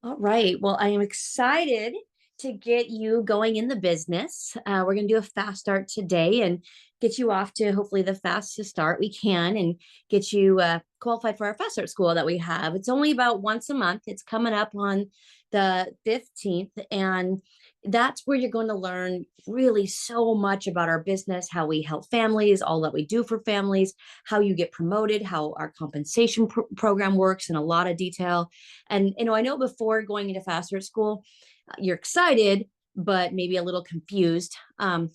All right. Well, I am excited to get you going in the business. We're going to do a fast start today and get you off to hopefully the fastest start we can and get you qualified for our fast start school that we have. It's only about once a month. It's coming up on the 15th. And that's where you're going to learn really so much about our business, how we help families, all that we do for families, how you get promoted, how our compensation program works in a lot of detail. And I know before going into fast start school, you're excited, but maybe a little confused on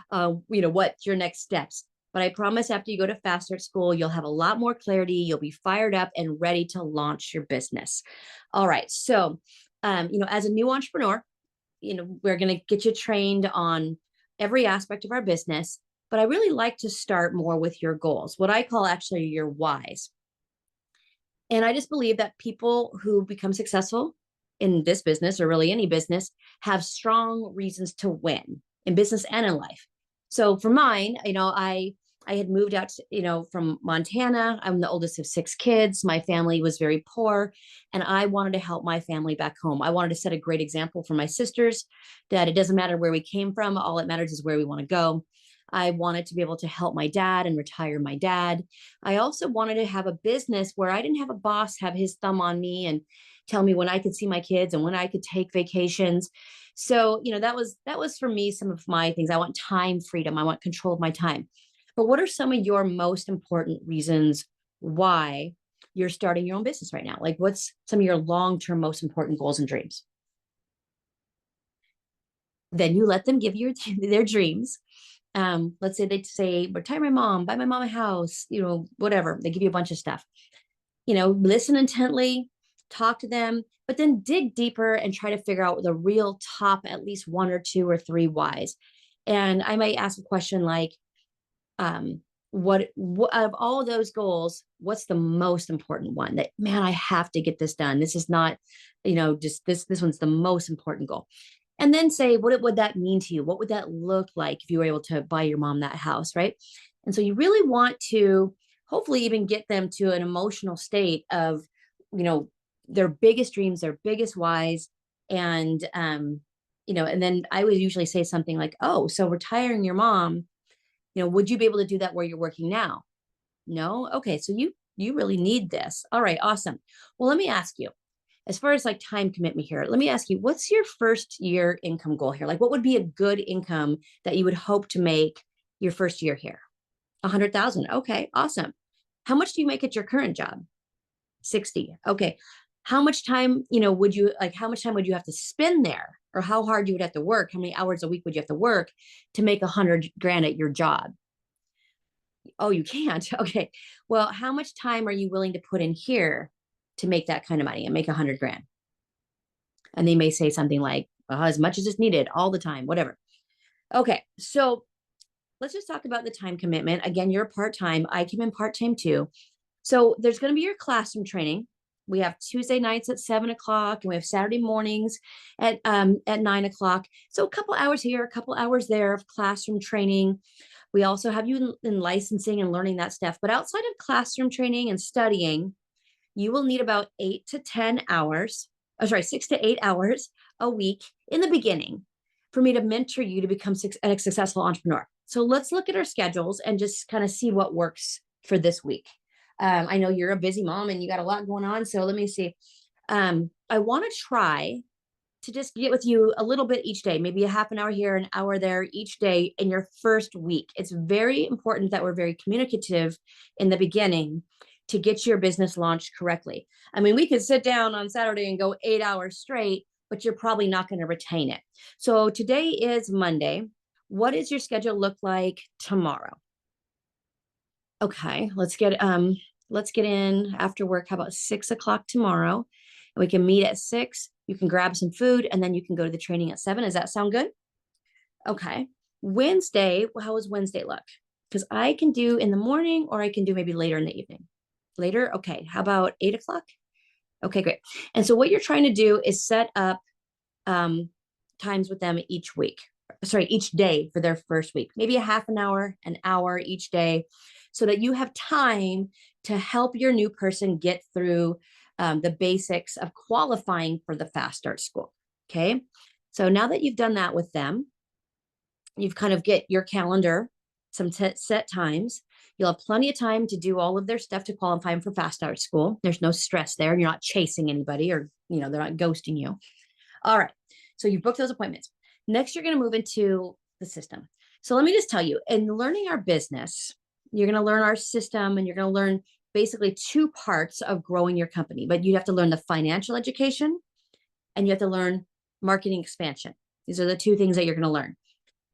what your next steps. But I promise after you go to fast start school, you'll have a lot more clarity. You'll be fired up and ready to launch your business. All right. So, as a new entrepreneur, we're going to get you trained on every aspect of our business. But I really like to start more with your goals, what I call actually your whys. And I just believe that people who become successful in this business or really any business have strong reasons to win in business and in life. So for mine, I had moved out, from Montana. I'm the oldest of six kids. My family was very poor, and I wanted to help my family back home. I wanted to set a great example for my sisters that it doesn't matter where we came from. All that matters is where we want to go. I wanted to be able to help my dad and retire my dad. I also wanted to have a business where I didn't have a boss have his thumb on me and tell me when I could see my kids and when I could take vacations. So, that was for me some of my things. I want time freedom. I want control of my time. But what are some of your most important reasons why you're starting your own business right now? Like what's some of your long-term most important goals and dreams? Then you let them give you their dreams. Let's say they say, retire my mom, buy my mom a house, whatever. They give you a bunch of stuff. Listen intently, talk to them, but then dig deeper and try to figure out the real top, at least one or two or three whys. And I might ask a question like, what out of all of those goals, what's the most important one that, man, I have to get this done. This is not, just this one's the most important goal. And then say, what would that mean to you? What would that look like if you were able to buy your mom that house, right? And so you really want to hopefully even get them to an emotional state of, you know, their biggest dreams, their biggest whys. And, and then I would usually say something like, oh, so retiring your mom, would you be able to do that where you're working now? No? Okay. So you really need this. All right. Awesome. Well, let me ask you, as far as like time commitment here, let me ask you, what's your first year income goal here? Like what would be a good income that you would hope to make your first year here? 100,000. Okay, awesome. How much do you make at your current job? 60. Okay. How much time, how much time would you have to spend there? Or how hard you would have to work? How many hours a week would you have to work to make 100 grand at your job? Oh, you can't. Okay. Well, how much time are you willing to put in here to make that kind of money and make 100 grand? And they may say something like, well, as much as is needed all the time, whatever. Okay. So let's just talk about the time commitment. Again, you're part time. I came in part time too. So there's going to be your classroom training. We have Tuesday nights at 7 o'clock, and we have Saturday mornings at 9 o'clock. So a couple hours here, a couple hours there of classroom training. We also have you in licensing and learning that stuff. But outside of classroom training and studying, you will need about 8 to 10 hours, oh, sorry, 6 to 8 hours a week in the beginning for me to mentor you to become a successful entrepreneur. So let's look at our schedules and just kind of see what works for this week. I know you're a busy mom and you got a lot going on. So let me see. I want to try to just get with you a little bit each day, maybe a half an hour here, an hour there each day in your first week. It's very important that we're very communicative in the beginning to get your business launched correctly. I mean, we could sit down on Saturday and go 8 hours straight, but you're probably not going to retain it. So today is Monday. What does your schedule look like tomorrow? Okay, let's get in after work. How about 6 o'clock tomorrow? And we can meet at 6. You can grab some food and then you can go to the training at 7. Does that sound good? Okay. Wednesday, how does Wednesday look? Because I can do in the morning or I can do maybe later in the evening. Later? Okay. How about 8 o'clock? Okay, great. And so what you're trying to do is set up times with them each week. Sorry, each day for their first week, maybe a half an hour each day, so that you have time to help your new person get through the basics of qualifying for the Fast Start School. Okay. So now that you've done that with them, you've kind of get your calendar, some set times. You'll have plenty of time to do all of their stuff to qualify them for Fast Start School. There's no stress there. You're not chasing anybody, or, they're not ghosting you. All right. So you book those appointments. Next, you're going to move into the system. So let me just tell you, in learning our business, you're going to learn our system, and you're going to learn basically two parts of growing your company. But you have to learn the financial education, and you have to learn marketing expansion. These are the two things that you're going to learn.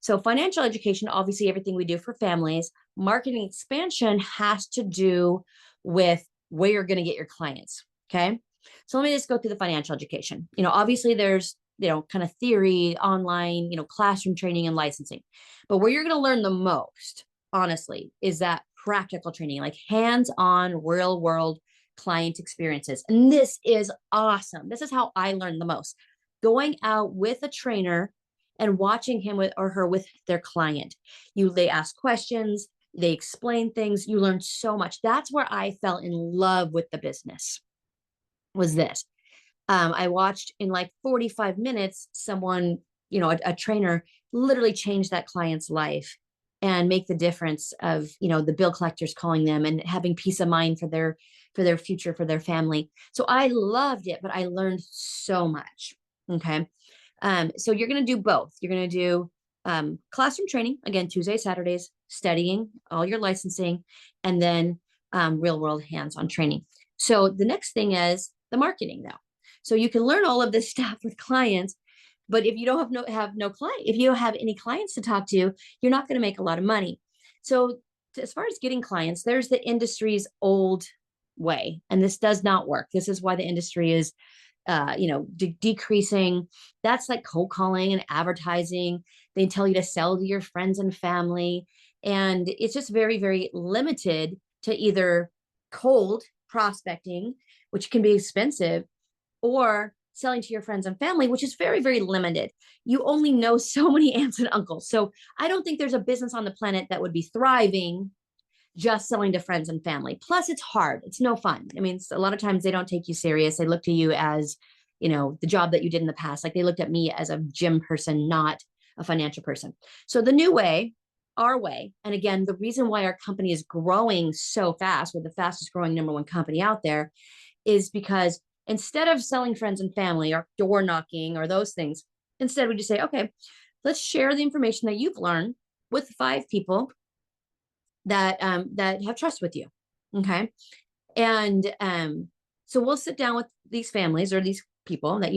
So financial education, obviously everything we do for families. Marketing expansion has to do with where you're going to get your clients. Okay. So let me just go through the financial education. Obviously there's, kind of theory, online, classroom training and licensing. But where you're going to learn the most, honestly, is that practical training, like hands-on real world client experiences. And this is awesome. This is how I learned the most. Going out with a trainer and watching him or her with their client. They ask questions, they explain things, you learn so much. That's where I fell in love with the business, was this. I watched in like 45 minutes, someone, a trainer literally change that client's life and make the difference of, the bill collectors calling them and having peace of mind for their future, for their family. So I loved it, but I learned so much. Okay. So you're going to do both. You're going to do classroom training, again, Tuesday, Saturdays, studying all your licensing, and then real world hands-on training. So the next thing is the marketing though. So you can learn all of this stuff with clients, but if you don't have no client, if you don't have any clients to talk to, you're not going to make a lot of money. So as far as getting clients, there's the industry's old way, and this does not work. This is why the industry is decreasing. That's like cold calling and advertising. They tell you to sell to your friends and family. And it's just very, very limited to either cold prospecting, which can be expensive, or selling to your friends and family, which is very, very limited. You only know so many aunts and uncles. So I don't think there's a business on the planet that would be thriving just selling to friends and family. Plus, it's hard. It's no fun. I mean, a lot of times they don't take you serious. They look to you as, the job that you did in the past. Like they looked at me as a gym person, not a financial person. So the new way, our way, and again, the reason why our company is growing so fast, we're the fastest growing #1 company out there, is because instead of selling friends and family or door knocking or those things, instead we just say, okay, let's share the information that you've learned with 5 people that have trust with you. Okay. And so we'll sit down with these families or these people that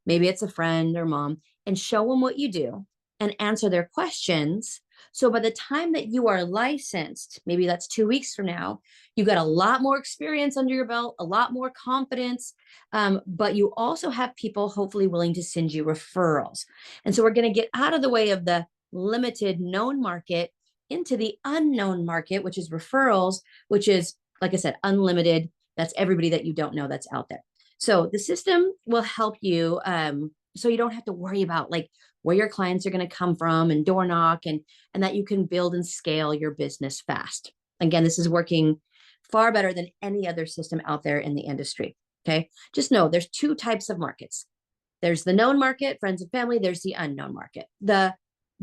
maybe it's a friend or mom, and show them what you do and answer their questions. So by the time that you are licensed, maybe that's 2 weeks from now, you've got a lot more experience under your belt, a lot more confidence, but you also have people hopefully willing to send you referrals. And so we're going to get out of the way of the limited known market into the unknown market, which is referrals, which is, like I said, unlimited. That's everybody that you don't know that's out there. So the system will help you, so you don't have to worry about like where your clients are going to come from and door knock, and that you can build and scale your business fast. Again, this is working far better than any other system out there in the industry. Okay. Just know there's 2 types of markets. There's the known market, friends and family. There's the unknown market. The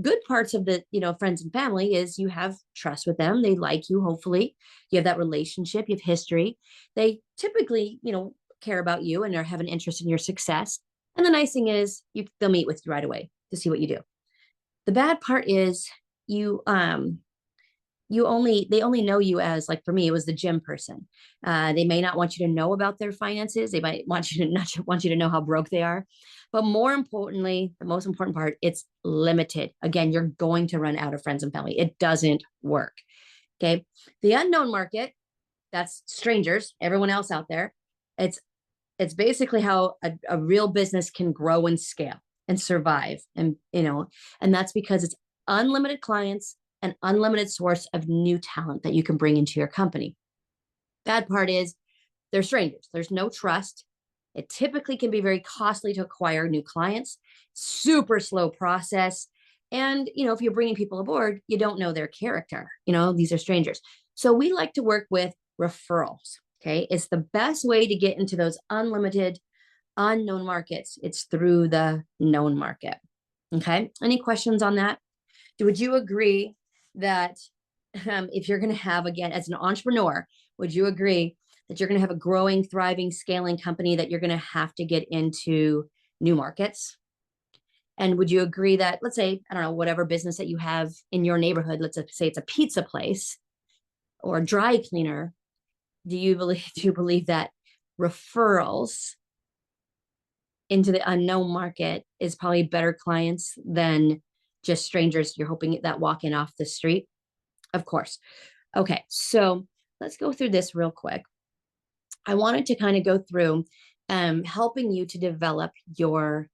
good parts of the, friends and family is you have trust with them. They like you. Hopefully you have that relationship, you have history. They typically, care about you and have an interest in your success. And the nice thing is they'll meet with you right away to see what you do. The bad part is they only know you as, like for me, it was the gym person. They may not want you to know about their finances. They might want you to not want you to know how broke they are. But more importantly, the most important part, it's limited. Again, you're going to run out of friends and family. It doesn't work. Okay. The unknown market, that's strangers, everyone else out there. It's basically how a real business can grow and scale and survive. And, and that's because it's unlimited clients, an unlimited source of new talent that you can bring into your company. Bad part is they're strangers. There's no trust. It typically can be very costly to acquire new clients, super slow process. And, if you're bringing people aboard, you don't know their character. These are strangers. So we like to work with referrals. Okay. It's the best way to get into those unlimited, unknown markets. It's through the known market. Okay. Any questions on that? Would you agree that if you're going to have, again, as an entrepreneur, would you agree that you're going to have a growing, thriving, scaling company that you're going to have to get into new markets? And would you agree that, let's say, I don't know, whatever business that you have in your neighborhood, let's say it's a pizza place or a dry cleaner, do you believe that referrals into the unknown market is probably better clients than just strangers you're hoping that walk in off the street? Of course. Okay, so let's go through this real quick. I wanted to kind of go through helping you to develop your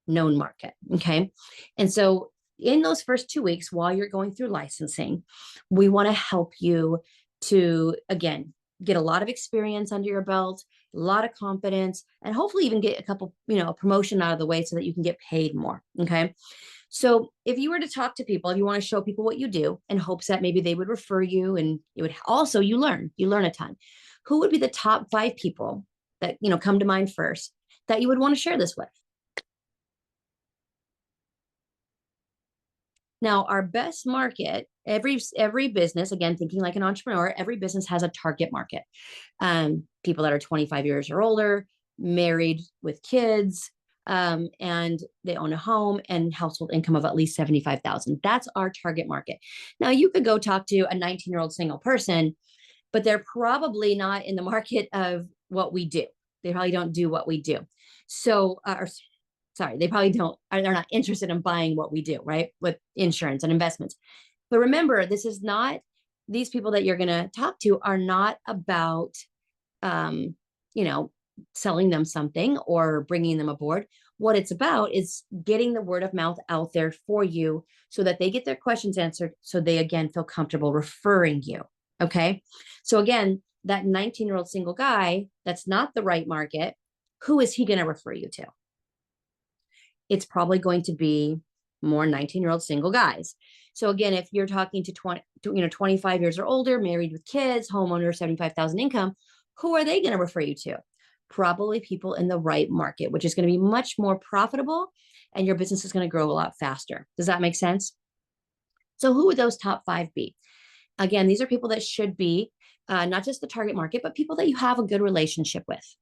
known market. Okay. And so in those first 2 weeks, while you're going through licensing, we want to help you to, again, get a lot of experience under your belt, a lot of confidence, and hopefully even get a couple, a promotion out of the way so that you can get paid more. Okay. So if you were to talk to people, if you want to show people what you do in hopes that maybe they would refer you, and it would also, you learn a ton. Who would be the top 5 people that, come to mind first that you would want to share this with? Now, our best market, every business, again, thinking like an entrepreneur, every business has a target market. People that are 25 years or older, married with kids, and they own a home and household income of at least 75,000. That's our target market. Now, you could go talk to a 19-year-old single person, but they're probably not in the market of what we do. They probably don't do what we do. So, or sorry, they probably don't, they're not interested in buying what we do, right? With insurance and investments. But remember, this is not, these people that you're going to talk to are not about, um, you know, selling them something or bringing them aboard. What it's about is getting the word of mouth out there for you so that they get their questions answered. So they, again, feel comfortable referring you. Okay. So again, that 19-year-old single guy, that's not the right market. Who is he going to refer you to? It's probably going to be more 19-year-old single guys. So again, if you're talking to 25 years or older, married with kids, homeowner, 75,000 income, who are they going to refer you to? Probably people in the right market, which is going to be much more profitable, and your business is going to grow a lot faster. Does that make sense? So who would those top 5 be? Again, these are people that should be not just the target market, but people that you have a good relationship with.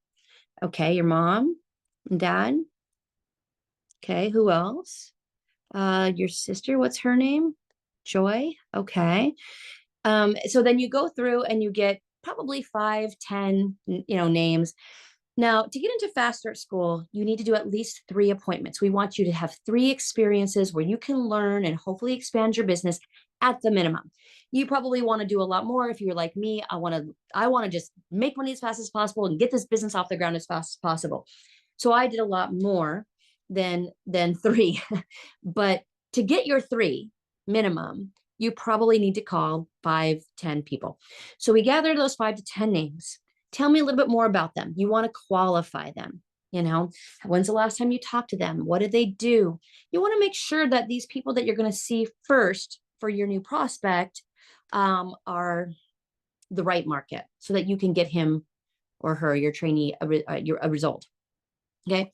Okay, your mom and dad. Okay, who else? Your sister, what's her name? Joy. Okay. So then you go through and you get probably 5, 10, names. Now, to get into Fast Start School, you need to do at least 3 appointments. We want you to have 3 experiences where you can learn and hopefully expand your business at the minimum. You probably want to do a lot more if you're like me. I want to just make money as fast as possible and get this business off the ground as fast as possible. So I did a lot more than 3. But to get your 3 minimum, you probably need to call 5, 10 people. So we gathered those 5 to 10 names. Tell me a little bit more about them. You want to qualify them. When's the last time you talked to them? What did they do? You want to make sure that these people that you're going to see first for your new prospect are the right market so that you can get him or her, your trainee, a result. Okay.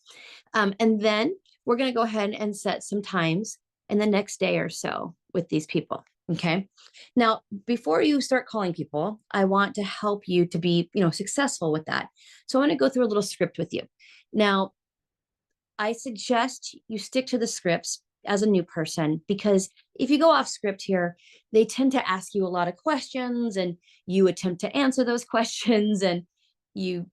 And then we're going to go ahead and set some times in the next day or so with these people. Okay. Now, before you start calling people, I want to help you to be, successful with that. So I want to go through a little script with you. Now, I suggest you stick to the scripts as a new person, because if you go off script here, they tend to ask you a lot of questions and you attempt to answer those questions, and you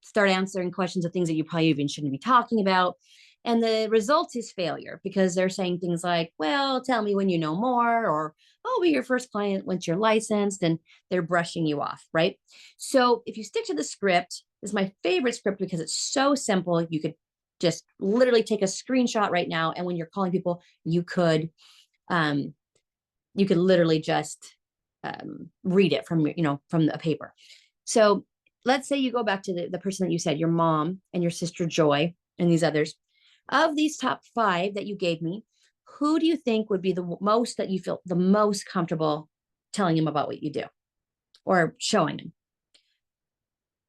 start answering questions of things that you probably even shouldn't be talking about. And the result is failure, because they're saying things like, well, tell me when you know more, or, oh, be your first client once you're licensed, and they're brushing you off, right? So if you stick to the script, this is my favorite script because it's so simple. You could just literally take a screenshot right now, and when you're calling people, you could literally just read it from from the paper. So let's say you go back to the person that you said, your mom and your sister Joy and these others. Of these top 5 that you gave me, who do you think would be the most that you feel the most comfortable telling him about what you do or showing him?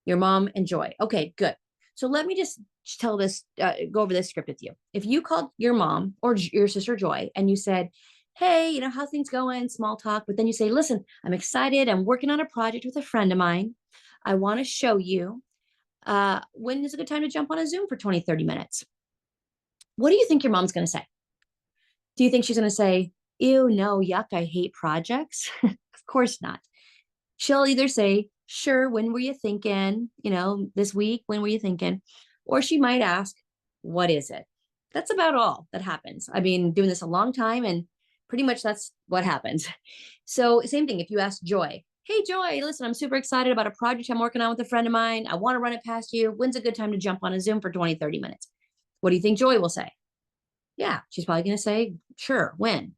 Your mom and Joy. Okay, good. So let me just tell this, go over this script with you. If you called your mom or your sister Joy and you said, hey, how things going? Small talk. But then you say, listen, I'm excited. I'm working on a project with a friend of mine. I want to show you. When is a good time to jump on a Zoom for 20, 30 minutes? What do you think your mom's going to say? Do you think she's going to say, ew, no, yuck, I hate projects? Of course not. She'll either say, sure, when were you thinking? This week, when were you thinking? Or she might ask, what is it? That's about all that happens. I've been doing this a long time and pretty much that's what happens. So, same thing if you ask Joy, hey, Joy, listen, I'm super excited about a project I'm working on with a friend of mine. I want to run it past you. When's a good time to jump on a Zoom for 20, 30 minutes? What do you think Joy will say? Yeah, she's probably going to say, sure, when?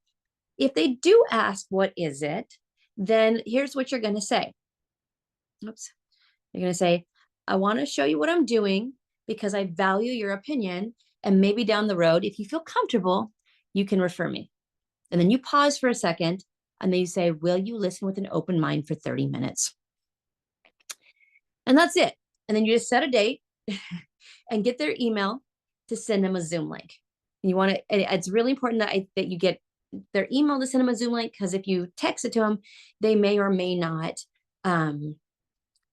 If they do ask, what is it? Then here's what you're going to say. Oops. You're going to say, I want to show you what I'm doing because I value your opinion. And maybe down the road, if you feel comfortable, you can refer me. And then you pause for a second and then you say, will you listen with an open mind for 30 minutes? And that's it. And then you just set a date and get their email to send them a Zoom link. And you want to, it's really important that you get their email to send them a Zoom link, because if you text it to them, they may or may not open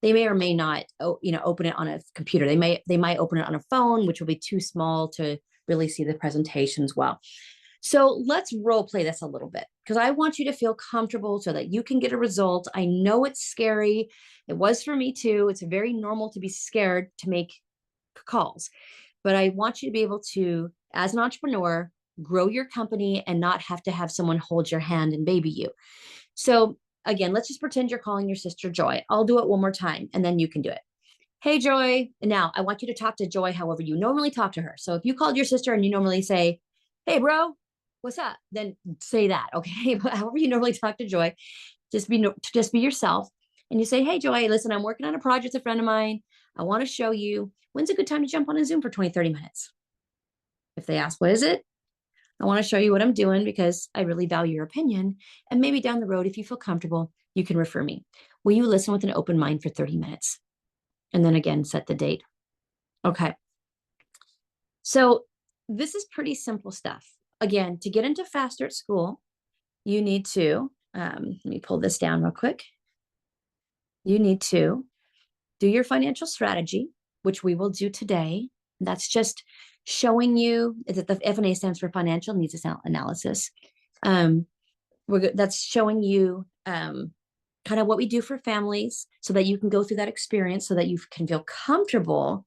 it on a computer. They might open it on a phone, which will be too small to really see the presentations well. So let's role play this a little bit, because I want you to feel comfortable so that you can get a result. I know it's scary. It was for me too. It's very normal to be scared to make calls, but I want you to be able to, as an entrepreneur, grow your company and not have to have someone hold your hand and baby you. So again, let's just pretend you're calling your sister Joy. I'll do it one more time and then you can do it. Hey, Joy. And now I want you to talk to Joy however you normally talk to her. So if you called your sister and you normally say, hey, bro, what's up? Then say that, okay? But however you normally talk to Joy, just be yourself. And you say, hey, Joy, listen, I'm working on a project with a friend of mine. I want to show you. When's a good time to jump on a Zoom for 20, 30 minutes? If they ask, what is it? I want to show you what I'm doing because I really value your opinion. And maybe down the road, if you feel comfortable, you can refer me. Will you listen with an open mind for 30 minutes? And then again, set the date. Okay. So this is pretty simple stuff. Again, to get into Fast Start School, you need to, let me pull this down real quick. You need to do your financial strategy, which we will do today. That's just showing you that the FNA stands for financial needs analysis. That's showing you kind of what we do for families so that you can go through that experience so that you can feel comfortable,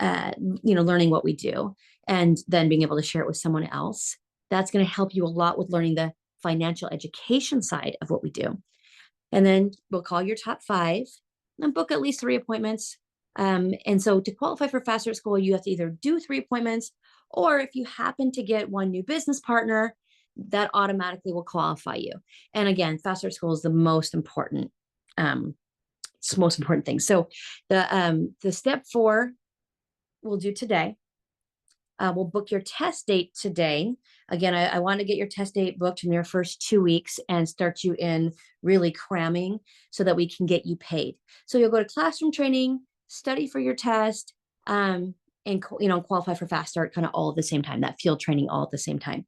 learning what we do and then being able to share it with someone else. That's going to help you a lot with learning the financial education side of what we do. And then we'll call your top 5 and book at least 3 appointments. And so to qualify for Fast Start School, you have to either do 3 appointments, or if you happen to get one new business partner, that automatically will qualify you. And again, Fast Start School is the most important, thing. So the step 4 we'll do today. We'll book your test date today. Again, I want to get your test date booked in your first 2 weeks and start you in really cramming so that we can get you paid. So you'll go to classroom training, study for your test, and qualify for Fast Start kind of all at the same time, that field training all at the same time.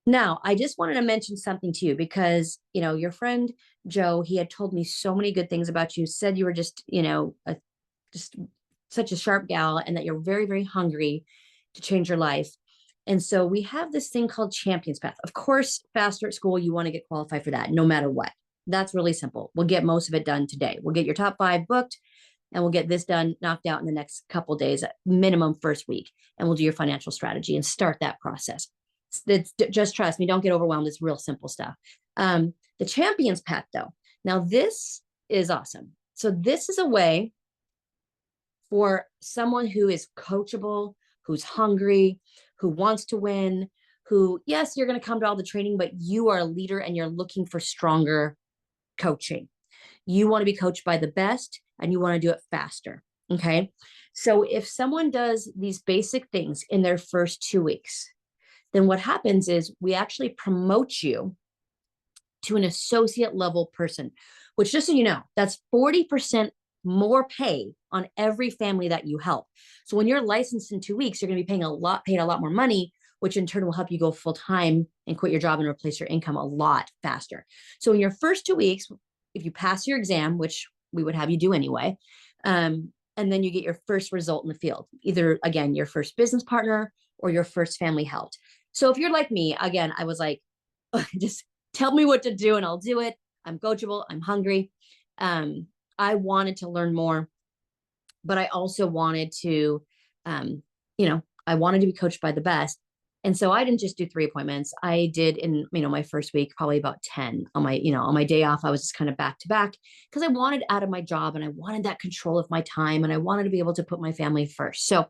Now, I just wanted to mention something to you because, your friend Joe, he had told me so many good things about you, said you were just, just such a sharp gal and that you're very, very hungry to change your life. And so we have this thing called Champions Path. Of course, Fast Start School, you want to get qualified for that no matter what. That's really simple. We'll get most of it done today. We'll get your top 5 booked and we'll get this done, knocked out in the next couple of days, minimum first week. And we'll do your financial strategy and start that process. Just trust me, don't get overwhelmed. It's real simple stuff. The Champions Path, though. Now, this is awesome. So this is a way for someone who is coachable, who's hungry, who wants to win, who, yes, you're going to come to all the training, but you are a leader and you're looking for stronger coaching. You want to be coached by the best and you want to do it faster. Okay. So if someone does these basic things in their first 2 weeks, then what happens is we actually promote you to an associate level person, which, just so you know, that's 40% more pay on every family that you help. So when you're licensed in 2 weeks, you're going to be paid a lot more money, which in turn will help you go full time and quit your job and replace your income a lot faster. So in your first 2 weeks, if you pass your exam, which we would have you do anyway, and then you get your first result in the field, either again, your first business partner or your first family helped. So if you're like me, again, I was like, just tell me what to do and I'll do it. I'm coachable. I'm hungry. I wanted to learn more, but I also wanted to, I wanted to be coached by the best. And so I didn't just do 3 appointments. I did in, my first week, probably about 10 on my day off. I was just kind of back to back because I wanted out of my job and I wanted that control of my time and I wanted to be able to put my family first. So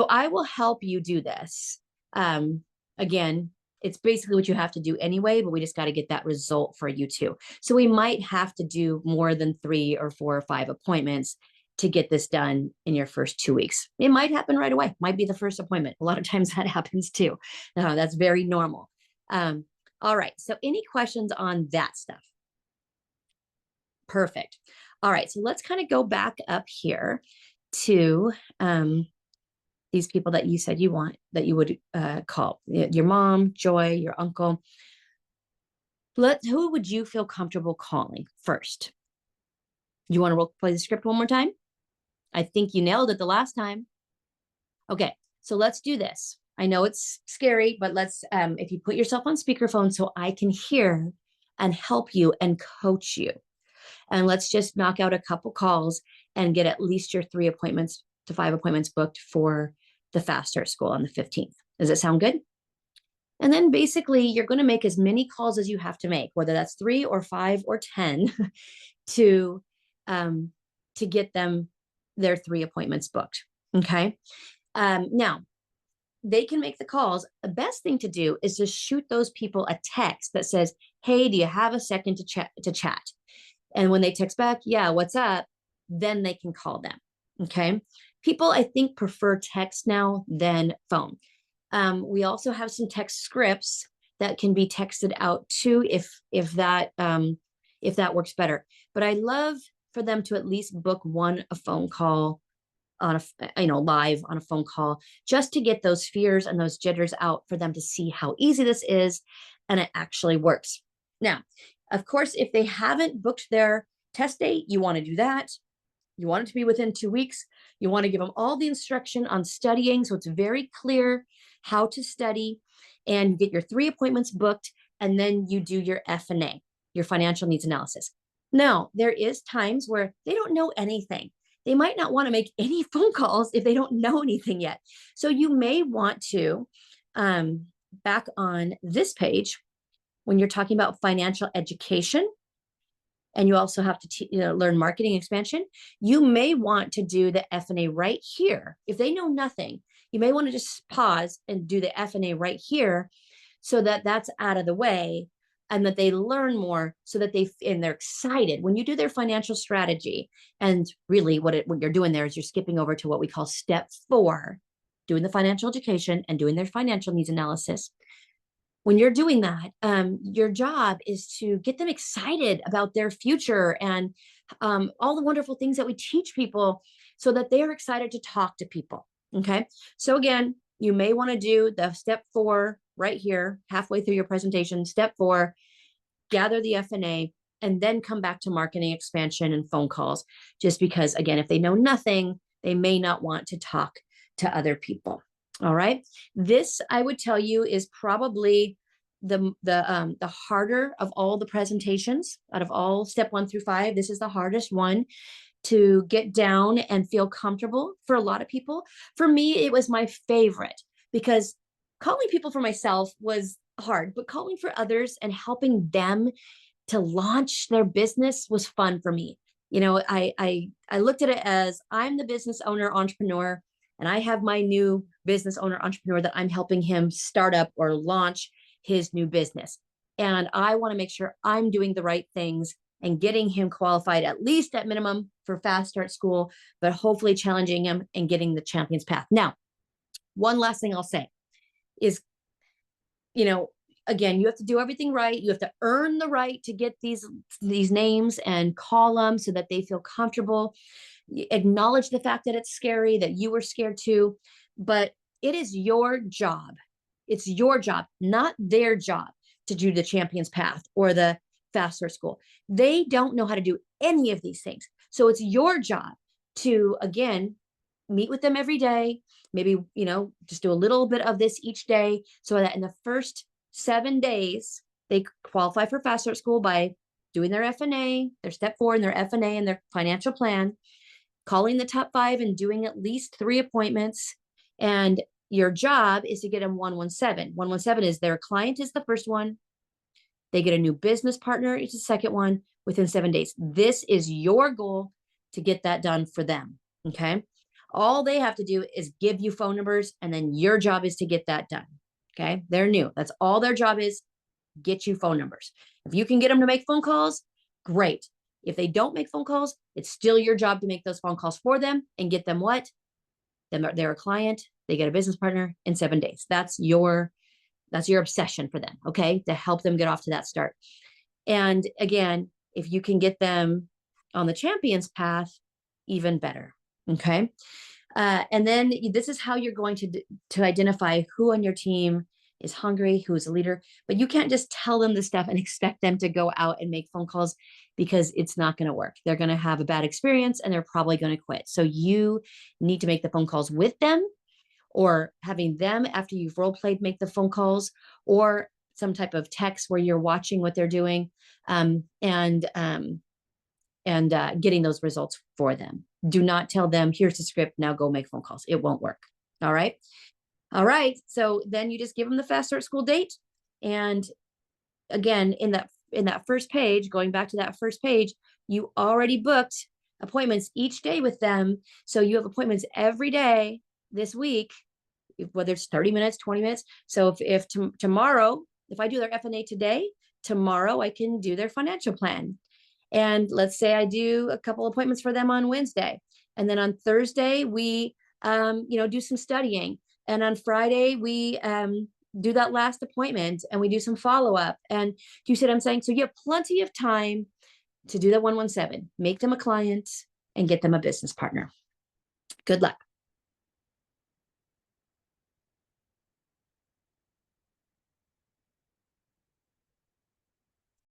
I will help you do this. Again, it's basically what you have to do anyway, but we just got to get that result for you too. So we might have to do more than 3 or 4 or 5 appointments to get this done in your first 2 weeks. It might happen right away. Might be the first appointment. A lot of times that happens too. That's very normal. All right. So any questions on that stuff? Perfect. All right. So let's kind of go back up here to these people that you said you would call your mom, Joy, your uncle. Who would you feel comfortable calling first? You want to role play the script one more time? I think you nailed it the last time. Okay, so let's do this. I know it's scary, but let's, if you put yourself on speakerphone so I can hear and help you and coach you. And let's just knock out a couple calls and get at least your 3 appointments to 5 appointments booked for the Fast Start School on the 15th. Does it sound good? And then basically you're going to make as many calls as you have to make, whether that's 3 or 5 or 10 to get them their 3 appointments booked. Okay. Now they can make the calls. The best thing to do is just shoot those people a text that says, hey, do you have a second to chat? And when they text back, yeah, what's up? Then they can call them. Okay. People, I think, prefer text now than phone. We also have some text scripts that can be texted out too, if that works better. But I love for them to at least book a phone call on live on a phone call, just to get those fears and those jitters out for them to see how easy this is and it actually works. Now, of course, if they haven't booked their test date, you want to do that. You want it to be within 2 weeks. You want to give them all the instruction on studying, so it's very clear how to study, and get your 3 appointments booked, and then you do your F&A, your financial needs analysis. Now, there is times where they don't know anything. They might not want to make any phone calls if they don't know anything yet. So you may want to, back on this page, when you're talking about financial education, and you also have to learn marketing expansion, you may want to do the F&A right here. If they know nothing, you may want to just pause and do the F&A right here so that that's out of the way and that they learn more, so that they're excited. When you do their financial strategy, and really what you're doing there is you're skipping over to what we call step 4, doing the financial education and doing their financial needs analysis. When you're doing that, your job is to get them excited about their future and all the wonderful things that we teach people, so that they're excited to talk to people. Okay. So again, you may want to do the step 4 right here, halfway through your presentation. Step 4, gather the F&A, and then come back to marketing expansion and phone calls, just because, again, if they know nothing, they may not want to talk to other people. All right. This, I would tell you, is probably the harder of all the presentations. Out of all step 1 through 5, this is the hardest one to get down and feel comfortable for a lot of people. For me, it was my favorite, because calling people for myself was hard, but calling for others and helping them to launch their business was fun for me. I looked at it as, I'm the business owner, entrepreneur, and I have my new business owner, entrepreneur, that I'm helping him start up or launch his new business. And I want to make sure I'm doing the right things and getting him qualified, at least at minimum, for Fast Start School, but hopefully challenging him and getting the champion's path. Now, one last thing I'll say is, again, you have to do everything right. You have to earn the right to get these names and call them so that they feel comfortable. Acknowledge the fact that it's scary, that you were scared too, but it is your job. It's your job, not their job, to do the Champions Path or the Fast Start School. They don't know how to do any of these things. So it's your job to, again, meet with them every day. Maybe, just do a little bit of this each day so that in the first 7 days, they qualify for Fast Start School by doing their FNA, their step 4 and their FNA and their financial plan, calling the top 5 and doing at least 3 appointments. And your job is to get them 117. 117 is their client is the first one. They get a new business partner. It's the second one within 7 days. This is your goal to get that done for them. Okay. All they have to do is give you phone numbers, and then your job is to get that done. Okay. They're new. That's all their job is, get you phone numbers. If you can get them to make phone calls, great. If they don't make phone calls, it's still your job to make those phone calls for them and get them what? Then they're a client. They get a business partner in 7 days. That's your obsession for them. Okay. To help them get off to that start. And again, if you can get them on the Champions Path, even better. Okay. And then this is how you're going to identify who on your team is hungry, who is a leader, but you can't just tell them this stuff and expect them to go out and make phone calls, because it's not going to work. They're going to have a bad experience and they're probably going to quit. So you need to make the phone calls with them, or having them, after you've role played, make the phone calls, or some type of text where you're watching what they're doing, and getting those results for them. Do not tell them, here's the script, now go make phone calls. It won't work. All right. All right. So then you just give them the Fast Start School date. And again, in that first page, going back to that first page, you already booked appointments each day with them. So you have appointments every day this week, whether it's 30 minutes, 20 minutes. So if tomorrow, if I do their FNA today, tomorrow I can do their financial plan. And let's say I do a couple appointments for them on Wednesday. And then on Thursday, we, do some studying. And on Friday, we do that last appointment and we do some follow-up. And do you see what I'm saying? So you have plenty of time to do that 117, make them a client and get them a business partner. Good luck.